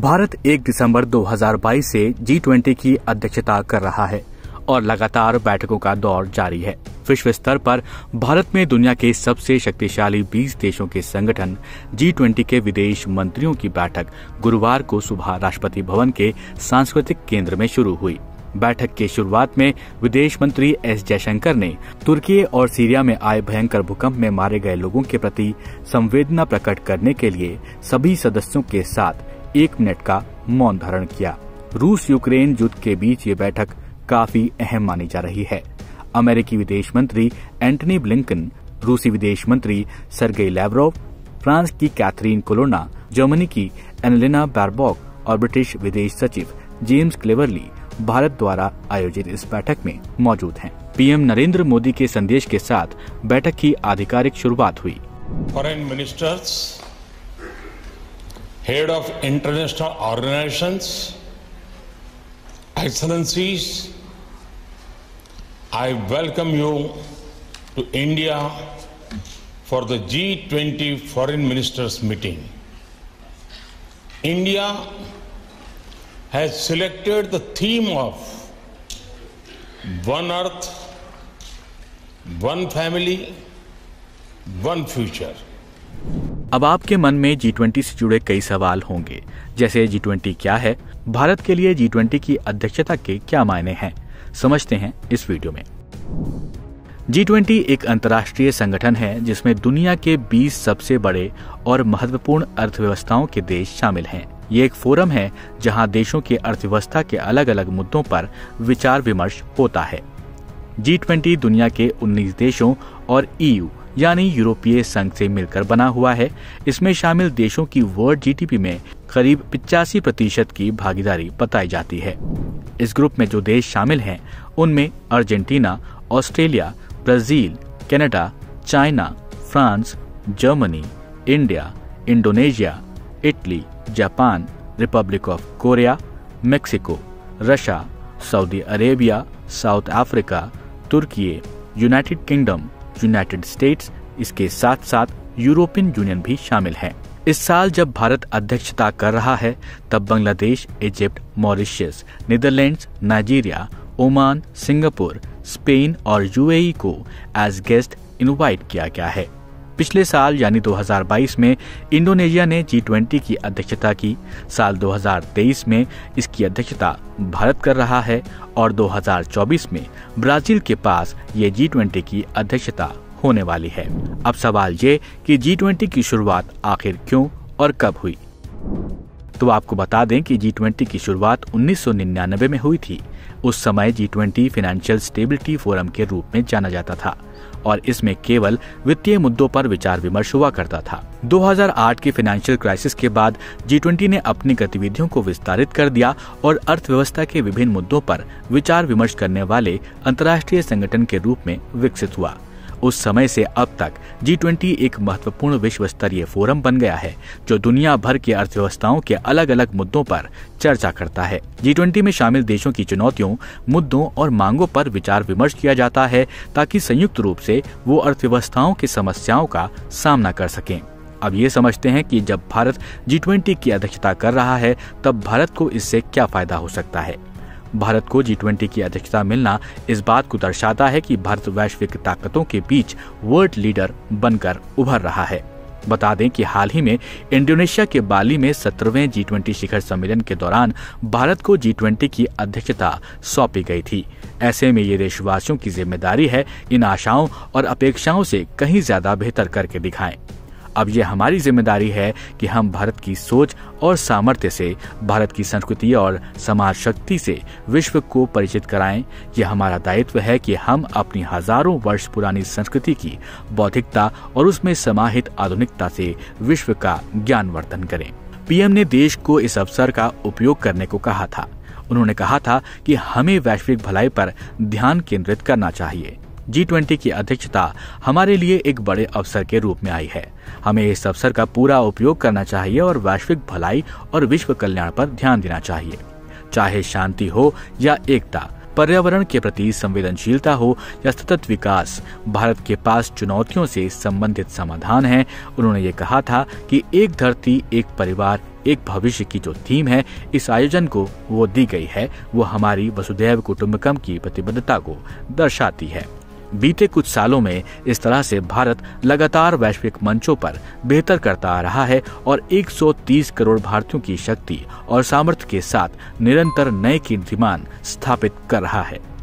भारत 1 दिसंबर 2022 से G20 की अध्यक्षता कर रहा है और लगातार बैठकों का दौर जारी है। विश्व स्तर पर भारत में दुनिया के सबसे शक्तिशाली 20 देशों के संगठन G20 के विदेश मंत्रियों की बैठक गुरुवार को सुबह राष्ट्रपति भवन के सांस्कृतिक केंद्र में शुरू हुई। बैठक के शुरुआत में विदेश मंत्री एस जयशंकर ने तुर्की और सीरिया में आए भयंकर भूकंप में मारे गए लोगों के प्रति संवेदना प्रकट करने के लिए सभी सदस्यों के साथ 1 मिनट का मौन धारण किया। रूस यूक्रेन युद्ध के बीच ये बैठक काफी अहम मानी जा रही है। अमेरिकी विदेश मंत्री एंटनी ब्लिंकन, रूसी विदेश मंत्री सर्गेई लैवरोव, फ्रांस की कैथरीन कोलोना, जर्मनी की एनालिना बारबॉक और ब्रिटिश विदेश सचिव जेम्स क्लेवरली भारत द्वारा आयोजित इस बैठक में मौजूद हैं। पीएम नरेंद्र मोदी के संदेश के साथ बैठक की आधिकारिक शुरुआत हुई। Foreign ministers, head of international organisations, excellencies, I welcome you to India for the G20 Foreign Ministers meeting. India has selected the theme of One Earth, One Family, One Future. अब आपके मन में G20 से जुड़े कई सवाल होंगे, जैसे G20 क्या है, भारत के लिए G20 की अध्यक्षता के क्या मायने हैं। समझते हैं इस वीडियो में। G20 एक अंतर्राष्ट्रीय संगठन है जिसमें दुनिया के 20 सबसे बड़े और महत्वपूर्ण अर्थव्यवस्थाओं के देश शामिल हैं। ये एक फोरम है जहां देशों की अर्थव्यवस्था के अलग अलग मुद्दों पर विचार विमर्श होता है। G20 दुनिया के 19 देशों और EU यानी यूरोपीय संघ से मिलकर बना हुआ है। इसमें शामिल देशों की वर्ल्ड जीडीपी में करीब 85% की भागीदारी बताई जाती है। इस ग्रुप में जो देश शामिल हैं उनमें Argentina, Australia, Brazil, Canada, China, France, Germany, India, Indonesia, Italy, Japan, Republic of Korea, Mexico, Russia, Saudi Arabia, South Africa, Turkey, United Kingdom, United States, इसके साथ साथ यूरोपियन यूनियन भी शामिल है। इस साल जब भारत अध्यक्षता कर रहा है तब Bangladesh, Egypt, Mauritius, Netherlands, Nigeria, Oman, Singapore, Spain और यूएई को एज गेस्ट इनवाइट किया गया है। पिछले साल यानी 2022 में इंडोनेशिया ने G20 की अध्यक्षता की। साल 2023 में इसकी अध्यक्षता भारत कर रहा है और 2024 में ब्राजील के पास ये G20 की अध्यक्षता होने वाली है। अब सवाल ये कि G20 की शुरुआत आखिर क्यों और कब हुई। तो आपको बता दें कि G20 की शुरुआत 1999 में हुई थी। उस समय G20 फाइनेंशियल स्टेबिलिटी फोरम के रूप में जाना जाता था और इसमें केवल वित्तीय मुद्दों पर विचार विमर्श हुआ करता था। 2008 की फाइनेंशियल क्राइसिस के बाद G20 ने अपनी गतिविधियों को विस्तारित कर दिया और अर्थव्यवस्था के विभिन्न मुद्दों पर विचार विमर्श करने वाले अंतर्राष्ट्रीय संगठन के रूप में विकसित हुआ। उस समय से अब तक G20 एक महत्वपूर्ण विश्व स्तरीय फोरम बन गया है जो दुनिया भर की अर्थव्यवस्थाओं के अलग अलग मुद्दों पर चर्चा करता है। G20 में शामिल देशों की चुनौतियों, मुद्दों और मांगों पर विचार विमर्श किया जाता है ताकि संयुक्त रूप से वो अर्थव्यवस्थाओं की समस्याओं का सामना कर सकें। अब ये समझते हैं कि जब भारत G20 की अध्यक्षता कर रहा है तब भारत को इससे क्या फायदा हो सकता है। भारत को G20 की अध्यक्षता मिलना इस बात को दर्शाता है कि भारत वैश्विक ताकतों के बीच वर्ल्ड लीडर बनकर उभर रहा है। बता दें कि हाल ही में इंडोनेशिया के बाली में 17वें G20 शिखर सम्मेलन के दौरान भारत को G20 की अध्यक्षता सौंपी गई थी। ऐसे में ये देशवासियों की जिम्मेदारी है इन आशाओं और अपेक्षाओं से कहीं ज्यादा बेहतर करके दिखाएं। अब ये हमारी जिम्मेदारी है कि हम भारत की सोच और सामर्थ्य से, भारत की संस्कृति और समाज शक्ति से विश्व को परिचित कराएं। यह हमारा दायित्व है कि हम अपनी हजारों वर्ष पुरानी संस्कृति की बौद्धिकता और उसमें समाहित आधुनिकता से विश्व का ज्ञानवर्धन करें। पीएम ने देश को इस अवसर का उपयोग करने को कहा था। उन्होंने कहा था कि हमें वैश्विक भलाई पर ध्यान केंद्रित करना चाहिए। G20 की अध्यक्षता हमारे लिए एक बड़े अवसर के रूप में आई है। हमें इस अवसर का पूरा उपयोग करना चाहिए और वैश्विक भलाई और विश्व कल्याण पर ध्यान देना चाहिए। चाहे शांति हो या एकता, पर्यावरण के प्रति संवेदनशीलता हो या सतत विकास, भारत के पास चुनौतियों से संबंधित समाधान है। उन्होंने ये कहा था कि एक धरती, एक परिवार, एक भविष्य की जो थीम है इस आयोजन को वो दी गई है, वो हमारी वसुधैव कुटुंबकम की प्रतिबद्धता को दर्शाती है। बीते कुछ सालों में इस तरह से भारत लगातार वैश्विक मंचों पर बेहतर करता आ रहा है और 130 करोड़ भारतीयों की शक्ति और सामर्थ्य के साथ निरंतर नए कीर्तिमान स्थापित कर रहा है।